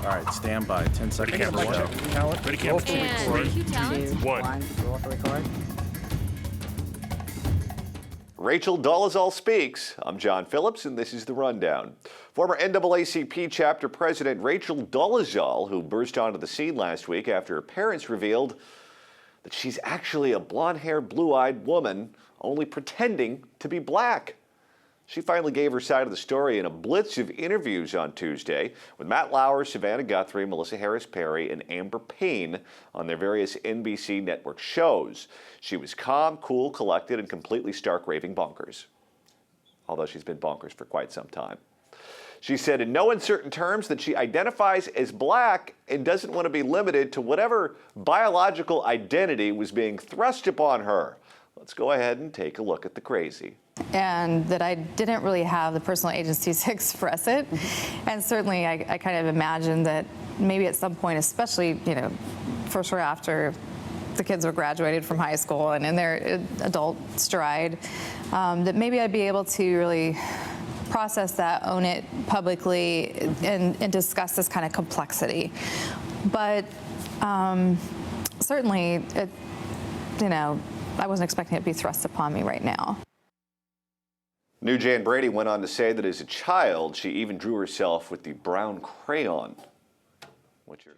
All right, stand by. 10 seconds. Camera one. Talent. Ready, camera two. And cue 2, talent. 1, roll for record. Rachel Dolezal speaks. I'm John Phillips, and this is The Rundown. Former NAACP chapter president Rachel Dolezal, who burst onto the scene last week after her parents revealed that she's actually a blonde-haired, blue-eyed woman only pretending to be black. She finally gave her side of the story in a blitz of interviews on Tuesday with Matt Lauer, Savannah Guthrie, Melissa Harris Perry, and Amber Payne on their various NBC network shows. She was calm, cool, collected, and completely stark raving bonkers. Although she's been bonkers for quite some time. She said in no uncertain terms that she identifies as black and doesn't want to be limited to whatever biological identity was being thrust upon her. Let's go ahead and take a look at the crazy. And that I didn't really have the personal agency to express it. And certainly I kind of imagined that maybe at some point, especially, for sure after the kids were graduated from high school and in their adult stride, that maybe I'd be able to really process that, own it publicly, and discuss this kind of complexity. But certainly, I wasn't expecting it to be thrust upon me right now. New Jan Brady went on to say that as a child, she even drew herself with the brown crayon, which her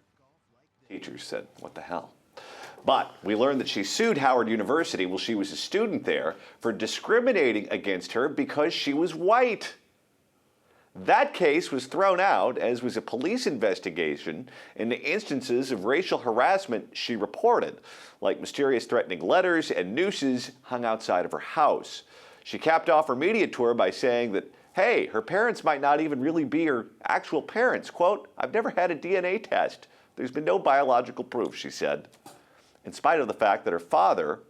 teachers said, what the hell? But we learned that she sued Howard University while she was a student there for discriminating against her because she was white. That case was thrown out, as was a police investigation into instances of racial harassment she reported, like mysterious threatening letters and nooses hung outside of her house. She capped off her media tour by saying that, hey, her parents might not even really be her actual parents. Quote, I've never had a DNA test. There's been no biological proof, she said, in spite of the fact that her father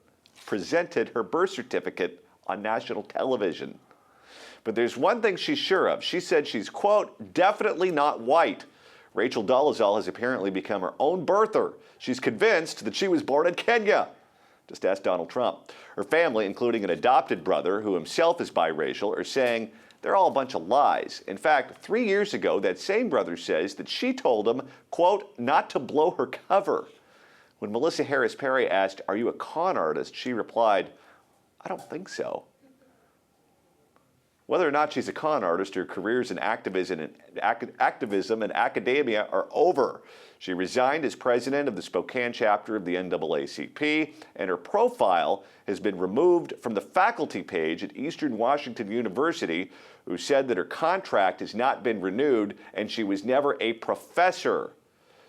presented her birth certificate on national television. But there's one thing she's sure of. She said she's, quote, definitely not white. Rachel Dolezal has apparently become her own birther. She's convinced that she was born in Kenya. Just ask Donald Trump. Her family, including an adopted brother who himself is biracial, are saying they're all a bunch of lies. In fact, 3 years ago, that same brother says that she told him, quote, not to blow her cover. When Melissa Harris Perry asked, are you a con artist? She replied, I don't think so. Whether or not she's a con artist, her careers in activism and academia are over. She resigned as president of the Spokane chapter of the NAACP, and her profile has been removed from the faculty page at Eastern Washington University, who said that her contract has not been renewed and she was never a professor.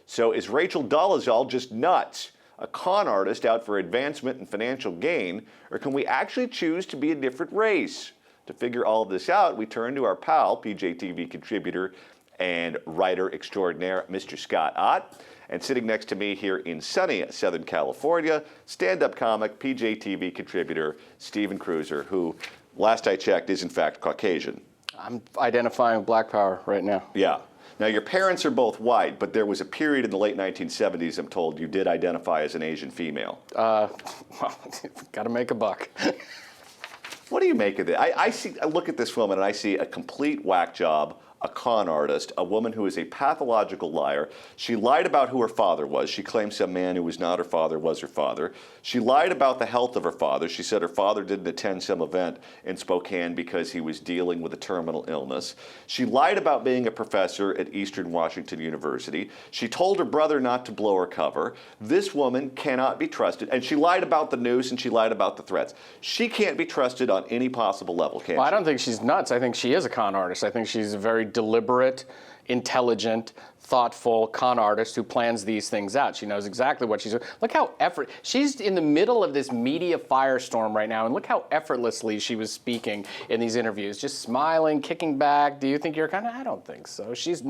So is Rachel Dolezal just nuts, a con artist out for advancement and financial gain, or can we actually choose to be a different race? To figure all of this out, we turn to our pal, PJTV contributor and writer extraordinaire, Mr. Scott Ott. And sitting next to me here in sunny Southern California, stand-up comic, PJTV contributor, Stephen Cruiser, who, last I checked, is in fact Caucasian. I'm identifying with Black Power right now. Yeah. Now, your parents are both white, but there was a period in the late 1970s, I'm told, you did identify as an Asian female. Well, gotta make a buck. What do you make of it? I look at this woman and I see a complete whack job, a con artist, a woman who is a pathological liar. She lied about who her father was. She claimed some man who was not her father was her father. She lied about the health of her father. She said her father didn't attend some event in Spokane because he was dealing with a terminal illness. She lied about being a professor at Eastern Washington University. She told her brother not to blow her cover. This woman cannot be trusted. And she lied about the news and she lied about the threats. She can't be trusted on any possible level, can she? Well, I don't think she's nuts. I think she is a con artist. I think she's a very deliberate, intelligent, thoughtful con artist who plans these things out. She knows exactly what she's doing. Look how she's in the middle of this media firestorm right now, and look how effortlessly she was speaking in these interviews, just smiling, kicking back. Do you think you're I don't think so. She's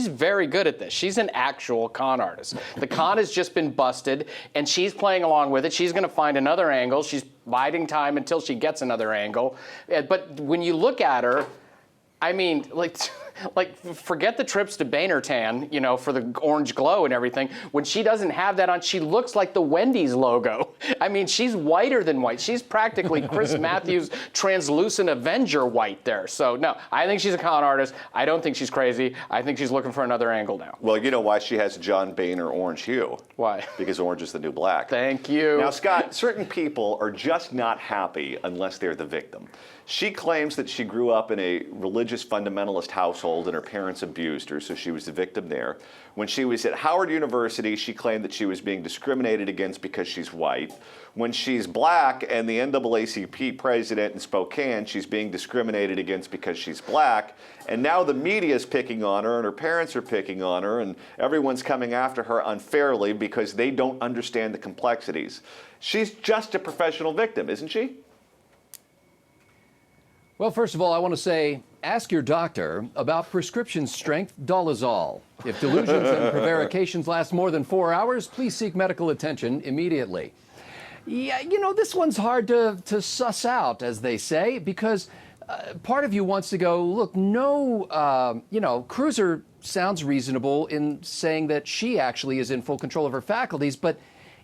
very good at this. She's an actual con artist. The con has just been busted, and she's playing along with it. She's going to find another angle. She's biding time until she gets another angle. But when you look at her, I mean, like, Like, forget the trips to Tan, you know, for the orange glow and everything. When she doesn't have that on, she looks like the Wendy's logo. I mean, she's whiter than white. She's practically Chris Matthews' translucent Avenger white there. So, no, I think she's a con artist. I don't think she's crazy. I think she's looking for another angle now. Well, you know why she has John Boehner orange hue? Why? Because orange is the new black. Thank you. Now, Scott, certain people are just not happy unless they're the victim. She claims that she grew up in a religious fundamentalist household and her parents abused her, so she was the victim there. When she was at Howard University, she claimed that she was being discriminated against because she's white. When she's black and the NAACP president in Spokane, she's being discriminated against because she's black. And now the media is picking on her and her parents are picking on her and everyone's coming after her unfairly because they don't understand the complexities. She's just a professional victim, isn't she? Well, first of all, I want to say, ask your doctor about prescription strength Dolezal. If delusions and prevarications last more than 4 hours, please seek medical attention immediately. Yeah, you know, this one's hard to suss out, as they say, because part of you wants to go, look, no, you know, Cruiser sounds reasonable in saying that she actually is in full control of her faculties, but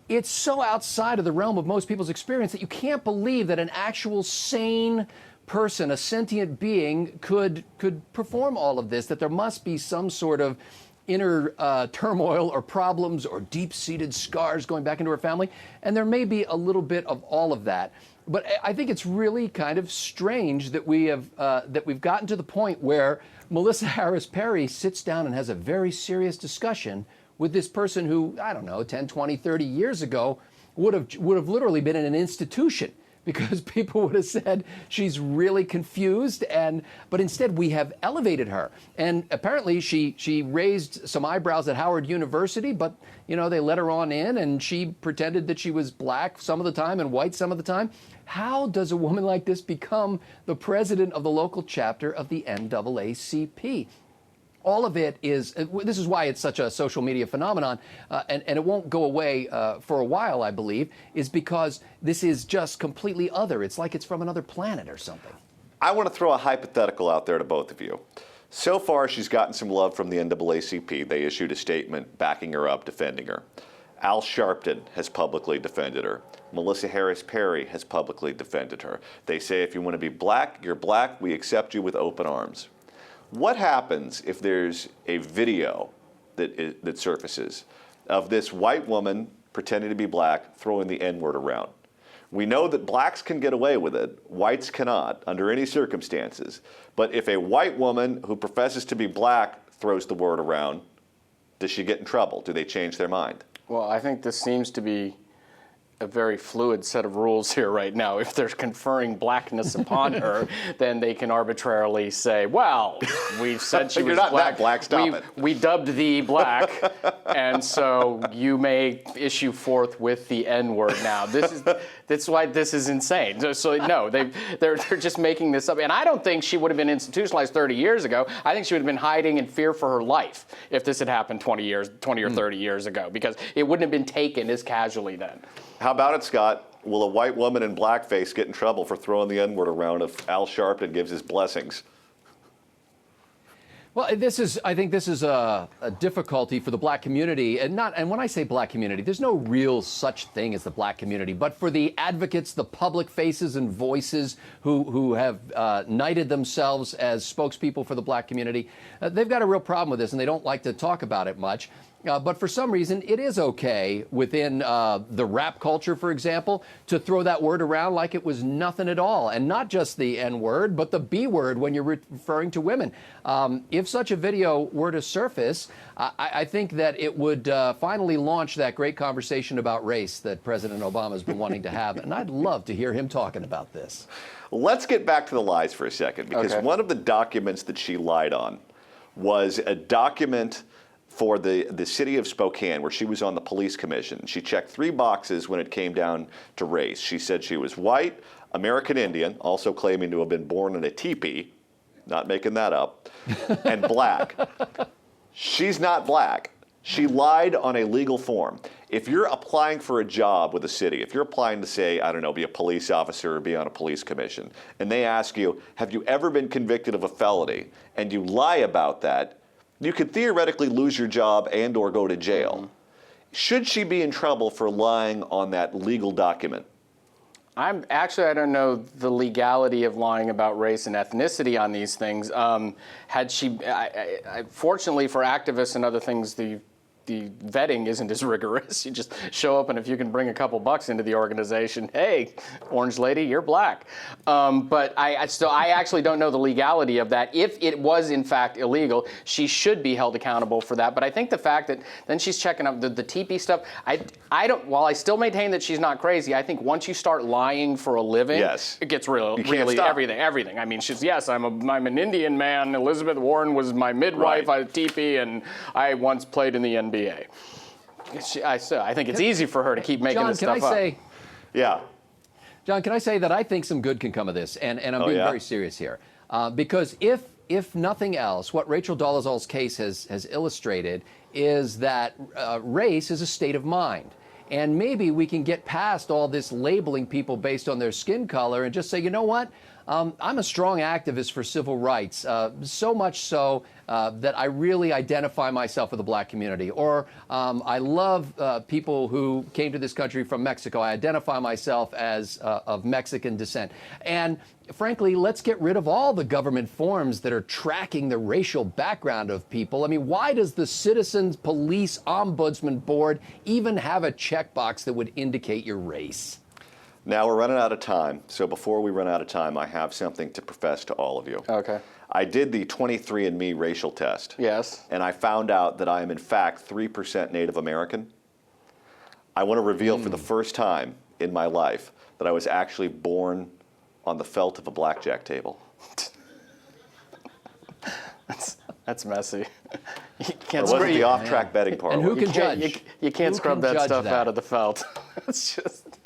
it's so outside of the realm of most people's experience that you can't believe that an actual sane person, a sentient being, could perform all of this, that there must be some sort of inner turmoil or problems or deep-seated scars going back into her family, and there may be a little bit of all of that. But I think it's really kind of strange that we've gotten to the point where Melissa Harris Perry sits down and has a very serious discussion with this person who, I don't know, 10, 20, 30 years ago would have literally been in an institution, because people would have said she's really confused, but instead we have elevated her. And apparently she raised some eyebrows at Howard University, but you know, they let her on in and she pretended that she was black some of the time and white some of the time. How does a woman like this become the president of the local chapter of the NAACP? All of it is, this is why it's such a social media phenomenon, and it won't go away for a while, I believe, is because this is just completely other. It's like it's from another planet or something. I want to throw a hypothetical out there to both of you. So far, she's gotten some love from the NAACP. They issued a statement backing her up, defending her. Al Sharpton has publicly defended her. Melissa Harris Perry has publicly defended her. They say if you want to be black, you're black. We accept you with open arms. What happens if there's a video that surfaces of this white woman pretending to be black throwing the N-word around? We know that blacks can get away with it, whites cannot under any circumstances. But if a white woman who professes to be black throws the word around, does she get in trouble? Do they change their mind? Well, I think this seems to be a very fluid set of rules here right now. If they're conferring blackness upon her, then they can arbitrarily say, well, we've said she was You're not black. that black, stop it. We dubbed thee black, and so you may issue forth with the N-word now. That's why this is insane. So no, they're just making this up. And I don't think she would have been institutionalized 30 years ago. I think she would have been hiding in fear for her life if this had happened 20 or 30 years ago, because it wouldn't have been taken as casually then. How about it, Scott? Will a white woman in blackface get in trouble for throwing the N-word around if Al Sharpton gives his blessings? Well, I think this is a difficulty for the black community, and when I say black community, there's no real such thing as the black community, but for the advocates, the public faces and voices who have knighted themselves as spokespeople for the black community, they've got a real problem with this, and they don't like to talk about it much. But for some reason, it is okay within the rap culture, for example, to throw that word around like it was nothing at all. And not just the N-word, but the B-word when you're referring to women. If such a video were to surface, I think that it would finally launch that great conversation about race that President Obama has been wanting to have. And I'd love to hear him talking about this. Let's get back to the lies for a second, because one of the documents that she lied on was a document for the city of Spokane, where she was on the police commission. She checked 3 boxes when it came down to race. She said she was white, American Indian, also claiming to have been born in a teepee, not making that up, and black. She's not black. She lied on a legal form. If you're applying for a job with a city, if you're applying to, say, I don't know, be a police officer or be on a police commission, and they ask you, have you ever been convicted of a felony, and you lie about that, you could theoretically lose your job and or go to jail. Should she be in trouble for lying on that legal document? I don't know the legality of lying about race and ethnicity on these things. Had she, fortunately for activists and other things, the vetting isn't as rigorous. You just show up, and if you can bring a couple bucks into the organization, hey, orange lady, you're black. But I actually don't know the legality of that. If it was in fact illegal, she should be held accountable for that. But I think the fact that then she's checking up the teepee stuff, I don't. While I still maintain that she's not crazy, I think once you start lying for a living, yes, it gets really everything. I mean, I'm an Indian man. Elizabeth Warren was my midwife. Right. I teepee, and I once played in the NBA. I think it's easy for her to keep making this stuff up. Yeah. John, can I say that I think some good can come of this, and I'm being very serious here, because if nothing else, what Rachel Dolezal's case has illustrated is that race is a state of mind. And maybe we can get past all this labeling people based on their skin color and just say, you know what? I'm a strong activist for civil rights, so much so that I really identify myself with the black community. Or I love people who came to this country from Mexico. I identify myself as of Mexican descent. And frankly, let's get rid of all the government forms that are tracking the racial background of people. I mean, why does the Citizens Police Ombudsman Board even have a checkbox that would indicate your race? Now we're running out of time, so before we run out of time, I have something to profess to all of you. Okay. I did the 23andMe racial test. Yes. And I found out that I am in fact 3% Native American. I want to reveal for the first time in my life that I was actually born on the felt of a blackjack table. That's messy. You It can't wasn't the off-track betting part. And who can judge? You can't scrub that stuff out of the felt. It's just.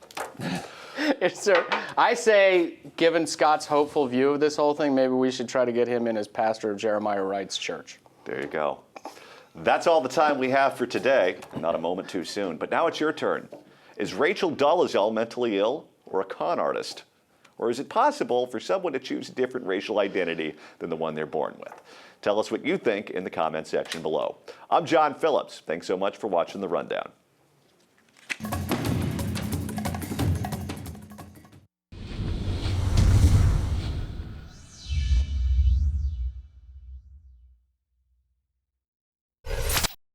I say, given Scott's hopeful view of this whole thing, maybe we should try to get him in as pastor of Jeremiah Wright's church. There you go. That's all the time we have for today. Not a moment too soon. But now it's your turn. Is Rachel Dolezal mentally ill or a con artist? Or is it possible for someone to choose a different racial identity than the one they're born with? Tell us what you think in the comment section below. I'm John Phillips. Thanks so much for watching The Rundown.